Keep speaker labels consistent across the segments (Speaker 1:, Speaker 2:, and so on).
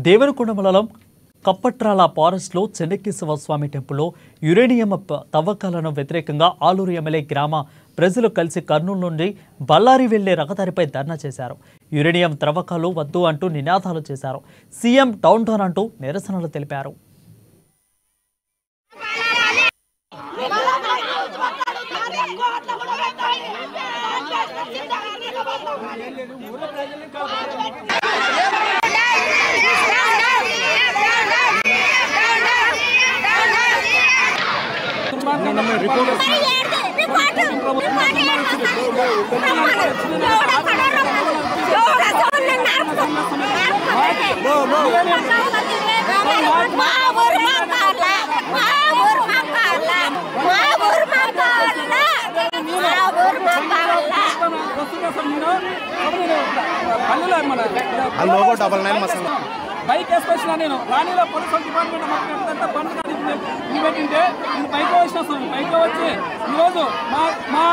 Speaker 1: దేవరకొండ మండలం కప్పట్రాల ఫారెస్ట్లో చెన్నకేశవ స్వామి టెంపుల్లో యురేనియం తవ్వకాలను వ్యతిరేకంగా ఆలూరు ఎమ్మెల్యే గ్రామ ప్రజలు కలిసి కర్నూలు నుండి బళ్ళారి వెళ్లే రహదారిపై ధర్నా చేశారు. యురేనియం త్రవ్వకాలు వద్దు అంటూ నినాదాలు చేశారు. సీఎం డౌన్ డౌన్ అంటూ నిరసనలు తెలిపారు.
Speaker 2: బైక్ వేసుకొచ్చిన నేను రాణిలో పోలీసు డిపార్ట్మెంట్ మొత్తం బండ్ పెట్టింటే నేను బైక్ వచ్చిన బైక్లో వచ్చి ఈరోజు మా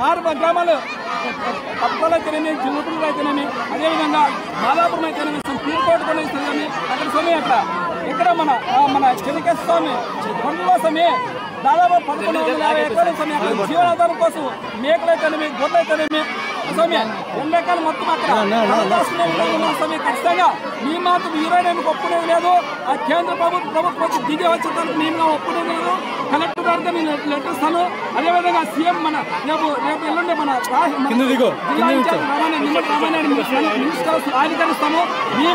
Speaker 2: 6 గ్రామాలు పక్కలు అయితేనేమి చిన్నపూరు అయితేనేమి అదేవిధంగా మాదాపురం అయితేనేమి పీర్కోట కూడా ఇస్తుంది. అక్కడ స్వామి ఇక్కడ మన చెన్నకేశవ స్వామి కొండలో స్వామి దాదాపు 1150 ఎకరాల స్వామి అక్కడ జీవనాధారం కోసం మేకలు అయితేనేమి గొడ్లు అయితేనేమి స్వామి 2 ఎకరాలు మొత్తం అక్కడ స్వామి ఖచ్చితంగా మీ మాత్రం యురేనియంకి ఒప్పుకునేది లేదు. ఆ కేంద్ర ప్రభుత్వం దిగి వచ్చేందుకు మేము ఒప్పుకునేది లేదు. కలెక్టర్ గారికి నేను లెటర్ ఇస్తాను. అదేవిధంగా సీఎం రేపు ఎల్లుండి మన మినిస్టర్ ఆధికారిస్తాము. మీ